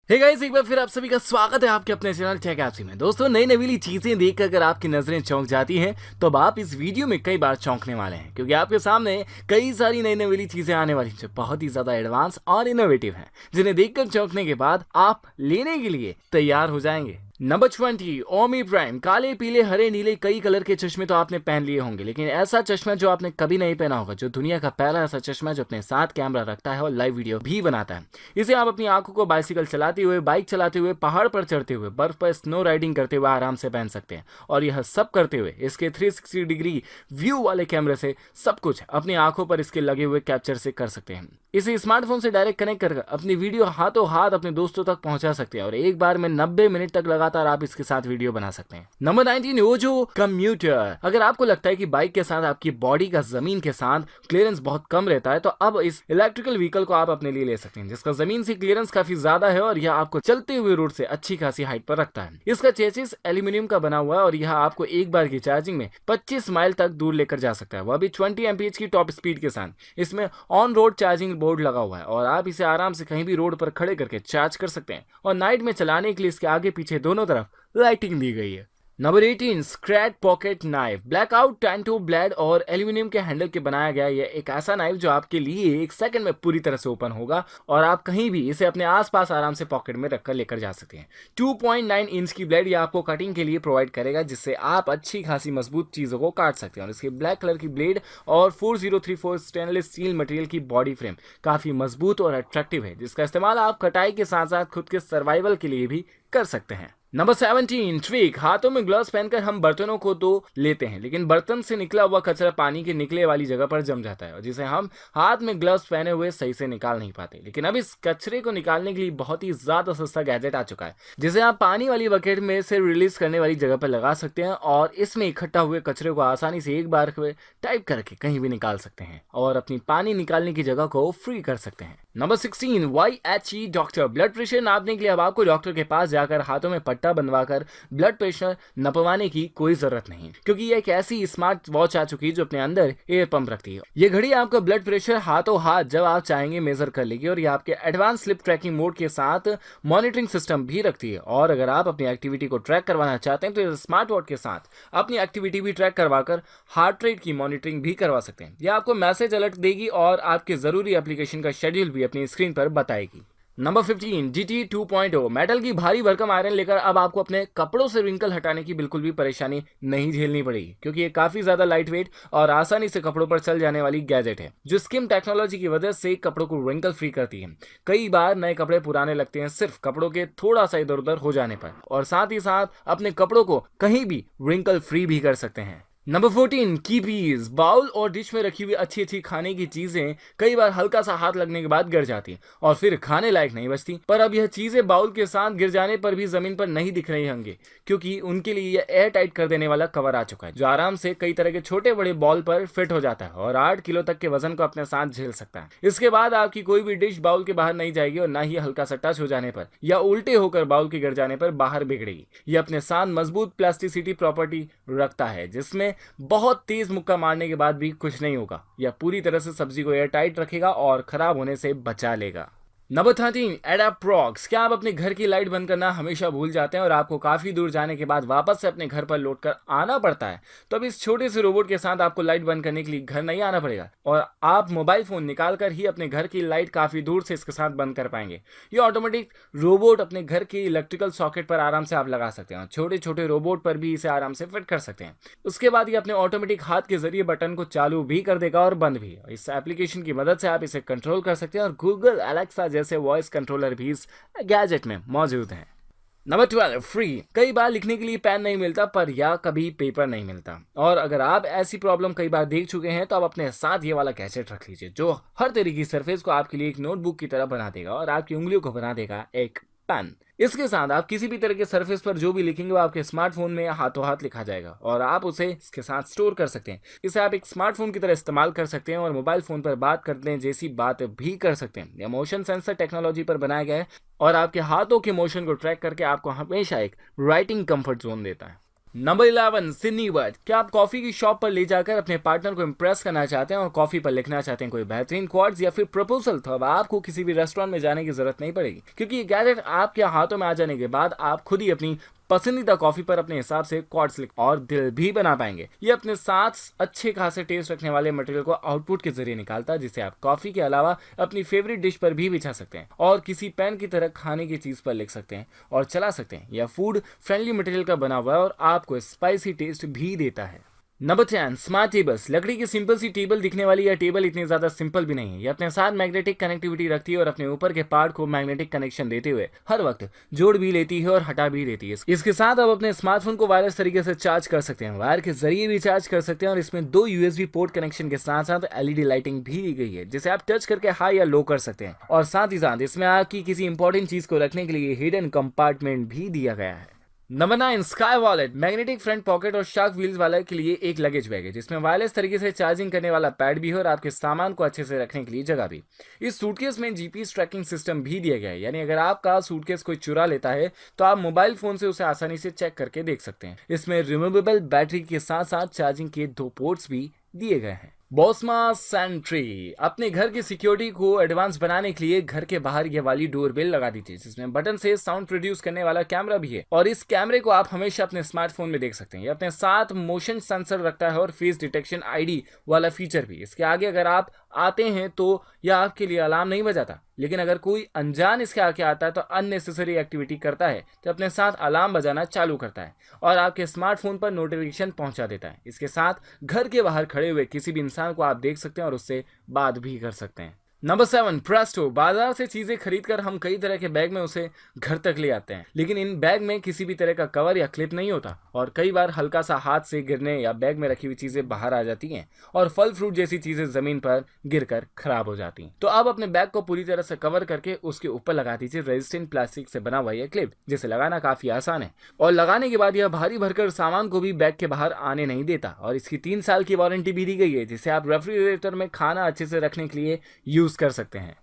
Hey guys, एक बार फिर आप सभी का स्वागत है आपके अपने चैनल टेक एप्सी में। दोस्तों, नई नवीली चीजें देखकर अगर आपकी नजरें चौंक जाती हैं तो अब आप इस वीडियो में कई बार चौंकने वाले हैं, क्योंकि आपके सामने कई सारी नई नवीली चीजें आने वाली हैं जो बहुत ही ज्यादा एडवांस और इनोवेटिव हैं, जिन्हें देखकर चौंकने के बाद आप लेने के लिए तैयार हो जाएंगे। नंबर 20, ओमी प्राइम। काले, पीले, हरे, नीले कई कलर के चश्मे तो आपने पहन लिए होंगे, लेकिन ऐसा चश्मा जो आपने कभी नहीं पहना होगा, जो दुनिया का पहला ऐसा चश्मा जो अपने साथ कैमरा रखता है और लाइव वीडियो भी बनाता है। इसे आप अपनी आंखों को बाइसिकल चलाते हुए, बाइक चलाते हुए, पहाड़ पर चढ़ते हुए, बर्फ पर स्नो राइडिंग करते हुए आराम से पहन सकते हैं। और यह सब करते हुए इसके 360 डिग्री व्यू वाले कैमरे से सब कुछ अपनी आंखों पर इसके लगे हुए कैप्चर से कर सकते हैं। इसे स्मार्टफोन से डायरेक्ट कनेक्ट कर अपनी वीडियो हाथों हाथ अपने दोस्तों तक पहुंचा सकते हैं और एक बार में 90 मिनट तक लगातार आप इसके साथ वीडियो बना सकते हैं। Number 19, Ojo commuter. अगर आपको लगता है कि बाइक के साथ आपकी बॉडी का जमीन के साथ क्लियरेंस बहुत कम रहता है, तो अब इस इलेक्ट्रिकल व्हीकल को आप अपने लिए ले सकते हैं, जिसका जमीन से क्लियरेंस काफी ज्यादा है और यह आपको चलते हुए रोड से अच्छी खासी हाइट पर रखता है। इसका चेसिस एल्यूमिनियम का बना हुआ है और यह आपको एक बार की चार्जिंग में 25 माइल तक दूर लेकर जा सकता है, वह भी 20 एमपीएच की टॉप स्पीड के साथ। इसमें ऑन रोड चार्जिंग बोर्ड लगा हुआ है और आप इसे आराम से कहीं भी रोड पर खड़े करके चार्ज कर सकते हैं। और नाइट में चलाने के लिए इसके आगे पीछे दोनों तरफ लाइटिंग दी गई है। Number 18, scratch pocket knife. Blackout tanto blade और एल्यूमिनियम के हैंडल के बनाया गया यह एक ऐसा नाइफ जो आपके लिए एक सेकंड में पूरी तरह से ओपन होगा और आप कहीं भी इसे अपने आसपास आराम से पॉकेट में रखकर लेकर जा सकते हैं। 2.9 इंच की ब्लेड यह आपको कटिंग के लिए प्रोवाइड करेगा, जिससे आप अच्छी खासी मजबूत चीजों को काट सकते हैं। और इसकी ब्लैक कलर की ब्लेड और 4034 स्टेनलेस स्टील मटेरियल की बॉडी फ्रेम काफी मजबूत और अट्रैक्टिव है, जिसका इस्तेमाल आप कटाई के साथ साथ खुद के सर्वाइवल के लिए भी कर सकते हैं। Number 17, trick. हाथों में ग्लव्स पहनकर हम बर्तनों को तो लेते हैं, लेकिन बर्तन से निकला हुआ कचरा पानी के निकले वाली जगह पर जम जाता है और जिसे हम हाथ में ग्लव्स पहने हुए सही से निकाल नहीं पाते। लेकिन अब इस कचरे को निकालने के लिए बहुत ही ज्यादा सस्ता गैजेट आ चुका है, जिसे आप पानी वाली बकेट में से रिलीज करने वाली जगह पर लगा सकते हैं और इसमें इकट्ठा हुए कचरे को आसानी से एक बार टाइप करके कहीं भी निकाल सकते हैं और अपनी पानी निकालने की जगह को फ्री कर सकते हैं। Number 16, YHE doctor. Blood pressure नापने के लिए अब आपको डॉक्टर के पास जाकर हाथों में पट्टा बनवाकर ब्लड प्रेशर नपवाने की कोई जरूरत नहीं, क्योंकि यह एक ऐसी स्मार्ट वॉच आ चुकी है जो अपने अंदर एयर पंप रखती है। यह घड़ी आपका ब्लड प्रेशर हाथों हाथ जब आप चाहेंगे मेजर कर लेगी और यह आपके एडवांस स्लिप ट्रैकिंग मोड के साथ मॉनिटरिंग सिस्टम भी रखती है। और अगर आप अपनी एक्टिविटी को ट्रैक करवाना चाहते हैं तो इस स्मार्ट वॉच के साथ अपनी एक्टिविटी भी ट्रैक करवाकर हार्ट रेट की मॉनिटरिंग भी करवा सकते हैं। यह आपको मैसेज अलर्ट देगी और आपके जरूरी एप्लीकेशन का शेड्यूल भी अपनी स्क्रीन पर बताएगी। Number 15, GT 2.0। मेटल की भारी भरकम आयरन लेकर अब आपको अपने कपड़ों से रिंकल हटाने की बिल्कुल भी परेशानी नहीं झेलनी पड़ेगी, क्योंकि ये काफी ज्यादा लाइट वेट और आसानी से कपड़ों पर चल जाने वाली गैजेट है, जो स्किम टेक्नोलॉजी की वजह से कपड़ों को रिंकल फ्री करती है। कई बार नए कपड़े पुराने लगते हैं सिर्फ कपड़ों के थोड़ा सा इधर उधर हो जाने पर, और साथ ही साथ अपने कपड़ों को कहीं भी रिंकल फ्री भी कर सकते हैं। नंबर 14, कीपीज। बाउल और डिश में रखी हुई अच्छी अच्छी खाने की चीजें कई बार हल्का सा हाथ लगने के बाद गिर जाती और फिर खाने लायक नहीं बचती, पर अब यह चीजें बाउल के साथ गिर जाने पर भी जमीन पर नहीं दिख रही होंगी, क्योंकि उनके लिए यह एयर टाइट कर देने वाला कवर आ चुका है, जो आराम से कई तरह के छोटे बड़े बॉल पर फिट हो जाता है और 8 किलो तक के वजन को अपने साथ झेल सकता है। इसके बाद आपकी कोई भी डिश बाउल के बाहर नहीं जाएगी और ना ही हल्का सा टच हो जाने पर या उल्टे होकर बाउल के गिर जाने पर बाहर बिगड़ेगी। यह अपने साथ मजबूत प्लास्टिसिटी प्रॉपर्टी रखता है, जिसमें बहुत तेज मुक्का मारने के बाद भी कुछ नहीं होगा। यह पूरी तरह से सब्जी को एयर टाइट रखेगा और खराब होने से बचा लेगा। नंबर 13, एडाप्टरॉक्स। क्या आप अपने घर की लाइट बंद करना हमेशा भूल जाते हैं और आपको काफी दूर जाने के बाद वापस से अपने घर पर लौट कर आना पड़ता है? तो अब इस छोटे से रोबोट के साथ आपको लाइट बंद करने के लिए घर नहीं आना पड़ेगा और आप मोबाइल फोन निकाल कर ही अपने घर की लाइट काफी दूर से इसके साथ बंद कर पाएंगे। ये ऑटोमेटिक रोबोट अपने घर के इलेक्ट्रिकल सॉकेट पर आराम से आप लगा सकते हैं, छोटे छोटे रोबोट पर भी इसे आराम से फिट कर सकते हैं। उसके बाद ये अपने ऑटोमेटिक हाथ के जरिए बटन को चालू भी कर देगा और बंद भी। इस एप्लीकेशन की मदद से आप इसे कंट्रोल कर सकते हैं और गूगल एलेक्सा जैसे वॉइस कंट्रोलर भी इस गैजेट में मौजूद हैं। Number 12, free. कई बार लिखने के लिए पेन नहीं मिलता पर या कभी पेपर नहीं मिलता, और अगर आप ऐसी प्रॉब्लम कई बार देख चुके हैं तो आप अपने साथ ये वाला गैजेट रख लीजिए, जो हर तरीके की सरफेस को आपके लिए एक नोटबुक की तरह बना देगा और आपकी उंगलियों को बना देगा एक पेन। इसके साथ आप किसी भी तरह के सरफेस पर जो भी लिखेंगे वो आपके स्मार्टफोन में हाथों हाथ लिखा जाएगा और आप उसे इसके साथ स्टोर कर सकते हैं। इसे आप एक स्मार्टफोन की तरह इस्तेमाल कर सकते हैं और मोबाइल फोन पर बात करते हैं जैसी बात भी कर सकते हैं। यह मोशन सेंसर टेक्नोलॉजी पर बनाया गया है और आपके हाथों के मोशन को ट्रैक करके आपको हमेशा एक राइटिंग कंफर्ट जोन देता है। Number 11 Sydney word. क्या आप कॉफी की शॉप पर ले जाकर अपने पार्टनर को इम्प्रेस करना चाहते हैं और कॉफी पर लिखना चाहते हैं कोई बेहतरीन क्वार्ट्स या फिर प्रपोजल, तो अब आपको किसी भी रेस्टोरेंट में जाने की जरूरत नहीं पड़ेगी, क्योंकि ये गैजेट आपके हाथों में आ जाने के बाद आप खुद ही अपनी पसंदीदा कॉफी पर अपने हिसाब से क्वार्ट्स लिख और दिल भी बना पाएंगे। ये अपने साथ अच्छे खासे टेस्ट रखने वाले मटेरियल को आउटपुट के जरिए निकालता है, जिसे आप कॉफी के अलावा अपनी फेवरेट डिश पर भी बिछा सकते हैं और किसी पेन की तरह खाने की चीज पर लिख सकते हैं और चला सकते हैं। यह फूड फ्रेंडली मटेरियल का बना हुआ है और आपको स्पाइसी टेस्ट भी देता है। Number 10 smart tables. लकड़ी की सिंपल सी टेबल दिखने वाली यह टेबल इतनी ज्यादा सिंपल भी नहीं है। ये अपने साथ मैग्नेटिक कनेक्टिविटी रखती है और अपने ऊपर के पार्ट को मैग्नेटिक कनेक्शन देते हुए हर वक्त जोड़ भी लेती है और हटा भी देती है। इसके साथ आप अपने स्मार्टफोन को वायरलेस तरीके से चार्ज कर सकते हैं, वायर के जरिए भी चार्ज कर सकते हैं और इसमें 2 USB पोर्ट कनेक्शन के साथ साथ LED लाइटिंग भी दी गई है, जिसे आप टच करके हाई या लो कर सकते हैं। और साथ ही साथ इसमें आपकी किसी इंपॉर्टेंट चीज को रखने के लिए हिडन कंपार्टमेंट भी दिया गया है। Number 9 sky wallet. Magnetic front pocket और शार्क व्हील्स वाले के लिए एक लगेज बैग है, जिसमें वायरलेस तरीके से चार्जिंग करने वाला पैड भी है और आपके सामान को अच्छे से रखने के लिए जगह भी। इस सूटकेस में GPS ट्रैकिंग सिस्टम भी दिया गया है, यानी अगर आपका सूटकेस कोई चुरा लेता है तो आप मोबाइल फोन से उसे आसानी से चेक करके देख सकते हैं। इसमें रिमूवेबल बैटरी के साथ साथ चार्जिंग के 2 पोर्ट्स भी दिए गए हैं। बॉस्मा सेंट्री। अपने घर की सिक्योरिटी को एडवांस बनाने के लिए घर के बाहर ये वाली डोरबेल लगा दी थी, जिसमें बटन से साउंड प्रोड्यूस करने वाला कैमरा भी है और इस कैमरे को आप हमेशा अपने स्मार्टफोन में देख सकते हैं। ये अपने साथ मोशन सेंसर रखता है और फेस डिटेक्शन ID वाला फीचर भी। इसके आगे अगर आप आते हैं तो यह आपके लिए अलार्म नहीं बजाता, लेकिन अगर कोई अनजान इसके आगे आता है तो अननेसेसरी एक्टिविटी करता है तो अपने साथ अलार्म बजाना चालू करता है और आपके स्मार्टफोन पर नोटिफिकेशन पहुंचा देता है। इसके साथ घर के बाहर खड़े हुए किसी भी इंसान को आप देख सकते हैं और उससे बात भी कर सकते हैं। Number 7 Presto. बाजार से चीजें खरीदकर हम कई तरह के बैग में उसे घर तक ले आते हैं, लेकिन इन बैग में किसी भी तरह का कवर या क्लिप नहीं होता और कई बार हल्का सा हाथ से गिरने या बैग में रखी हुई चीजें बाहर आ जाती हैं और फल फ्रूट जैसी चीजें जमीन पर गिरकर खराब हो जाती हैं। तो आप अपने बैग को पूरी तरह से कवर करके उसके ऊपर लगा दीजिए रेजिस्टेंट प्लास्टिक से बना हुआ यह क्लिप, जिसे लगाना काफी आसान है और लगाने के बाद यह भारी भरकर सामान को भी बैग के बाहर आने नहीं देता और इसकी 3 साल की वारंटी भी दी गई है, जिसे आप रेफ्रिजरेटर में खाना अच्छे से रखने के लिए यूज कर सकते हैं।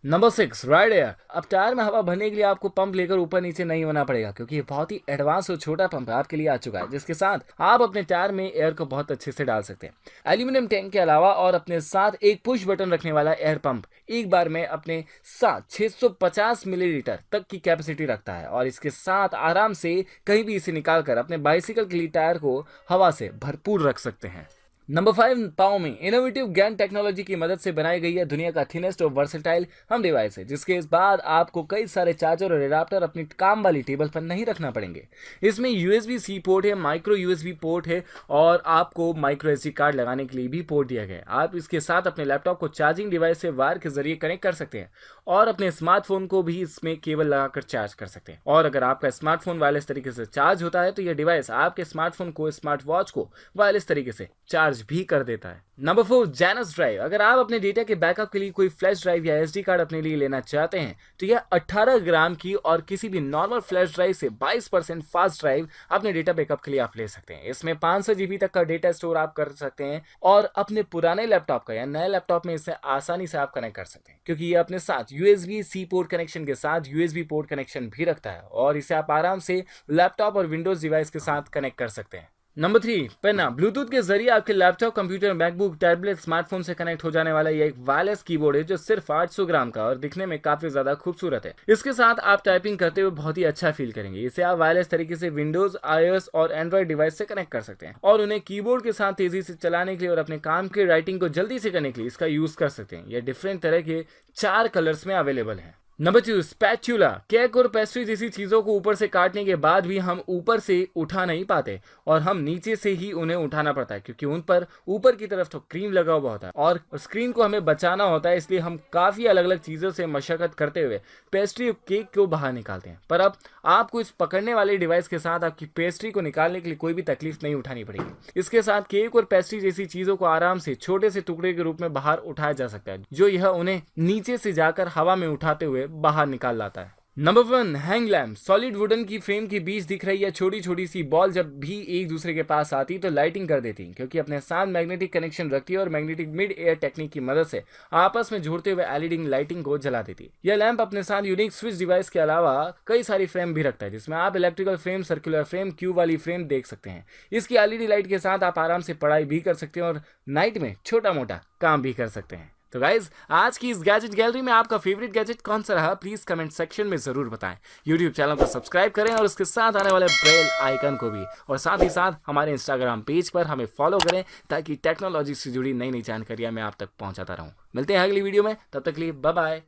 Number 6 ride air. अब टायर में हवा भरने के लिए आपको पंप लेकर ऊपर नीचे नहीं होना पड़ेगा, क्योंकि ये बहुत ही एडवांस और छोटा पंप आपके लिए आ चुका है, जिसके साथ आप अपने टायर में एयर को बहुत अच्छे से डाल सकते हैं। एल्यूमिनियम टैंक के अलावा और अपने साथ एक पुश बटन रखने वाला एयर पंप एक बार में अपने साथ 650 मिलीलीटर तक की कैपेसिटी रखता है और इसके साथ आराम से कहीं भी इसे निकालकर अपने बाइसिकल के लिए टायर को हवा से भरपूर रख सकते हैं। Number 5 Xiaomi। Innovative GaN technology की मदद से बनाई गई है दुनिया का थिनेस्ट और वर्सेटाइल हम डिवाइस है, जिसके इस बाद आपको कई सारे चार्जर और एडाप्टर अपनी काम वाली टेबल पर नहीं रखना पड़ेंगे। इसमें USB-C पोर्ट है, माइक्रो USB पोर्ट है और आपको माइक्रो SD कार्ड लगाने के लिए भी पोर्ट दिया गया है। आप इसके साथ अपने लैपटॉप को चार्जिंग डिवाइस से वायर के जरिए कनेक्ट कर सकते हैं और अपने स्मार्टफोन को भी इसमें केबल लगाकर चार्ज कर सकते हैं। और अगर आपका स्मार्टफोन वायरलेस तरीके से चार्ज होता है तो यह डिवाइस आपके स्मार्टफोन को, स्मार्ट वॉच को वायरलेस तरीके से चार्ज भी कर देता है। नंबर 4 जेनस ड्राइव। अगर आप अपने डेटा के बैकअप के लिए कोई फ्लैश ड्राइव या SD कार्ड अपने लिए लेना चाहते हैं तो यह 18 ग्राम की और किसी भी नॉर्मल फ्लैश ड्राइव से 22% फास्ट ड्राइव अपने डेटा बैकअप के लिए आप ले सकते हैं। इसमें 500 GB तक का डेटा स्टोर आप कर सकते हैं और अपने पुराने लैपटॉप का या नए लैपटॉप में इसे आसानी से आप कनेक्ट कर सकते हैं, क्योंकि ये अपने साथ USB-C पोर्ट कनेक्शन के साथ USB पोर्ट कनेक्शन भी रखता है और इसे आप आराम से लैपटॉप और विंडोज डिवाइस के साथ कनेक्ट कर सकते हैं। नंबर 3 पेना। ब्लूटूथ के जरिए आपके laptop, computer, MacBook, tablet, smartphone से कनेक्ट हो जाने वाला यह एक वायरलेस कीबोर्ड है जो सिर्फ 800 ग्राम का और दिखने में काफी ज्यादा खूबसूरत है। इसके साथ आप टाइपिंग करते हुए बहुत ही अच्छा फील करेंगे। इसे आप वायरलेस तरीके से विंडोज, iOS और एंड्रॉइड डिवाइस से कनेक्ट कर सकते हैं और उन्हें कीबोर्ड के साथ तेजी से चलाने के लिए और अपने काम की राइटिंग को जल्दी से करने के लिए इसका यूज कर सकते हैं। यह डिफरेंट तरह के 4 कलर्स में अवेलेबल है। Number 2 spatula. केक और पेस्ट्री जैसी चीजों को ऊपर से काटने के बाद भी हम ऊपर से उठा नहीं पाते और हम नीचे से ही उन्हें उठाना पड़ता है, क्योंकि उन पर ऊपर की तरफ तो क्रीम लगा हुआ होता है और स्क्रीन को हमें बचाना होता है। इसलिए हम काफी अलग अलग चीजों से मशक्कत करते हुए पेस्ट्री और केक को बाहर निकालते हैं। पर अब आपको इस पकड़ने वाले डिवाइस के साथ आपकी पेस्ट्री को निकालने के लिए कोई भी तकलीफ नहीं उठानी पड़ेगी। इसके साथ केक और पेस्ट्री जैसी चीजों को आराम से छोटे से टुकड़े के रूप में बाहर उठाया जा सकता है, जो यह उन्हें नीचे से जाकर हवा में उठाते हुए बाहर निकाल लाता है। Number 1, hang lamp. Solid wooden की फ्रेम के बीच दिख रही है छोटी छोटी सी बॉल जब भी एक दूसरे के पास आती तो लाइटिंग कर देती, क्योंकि अपने साथ मैग्नेटिक कनेक्शन रखती है और मैग्नेटिक मिड एयर टेक्निक की मदद से आपस में जुड़ते हुए एलईडी लाइटिंग को जला देती। यह लैंप अपने साथ यूनिक स्विच डिवाइस के अलावा कई सारी फ्रेम भी रखता है, जिसमें आप electrical frame, circular frame, cube वाली फ्रेम देख सकते हैं। इसकी एलईडी लाइट के साथ आप आराम से पढ़ाई भी कर सकते हैं और नाइट में छोटा मोटा काम भी कर सकते हैं। तो गाइज, आज की इस गैजेट गैलरी में आपका फेवरेट गैजेट कौन सा रहा, प्लीज कमेंट सेक्शन में जरूर बताएं। यूट्यूब चैनल को सब्सक्राइब करें और उसके साथ आने वाले बेल आइकन को भी, और साथ ही साथ हमारे इंस्टाग्राम पेज पर हमें फॉलो करें ताकि टेक्नोलॉजी से जुड़ी नई नई जानकारियां मैं आप तक पहुंचाता रहूं। मिलते हैं अगली वीडियो में, तब तक के लिए बाय बाय।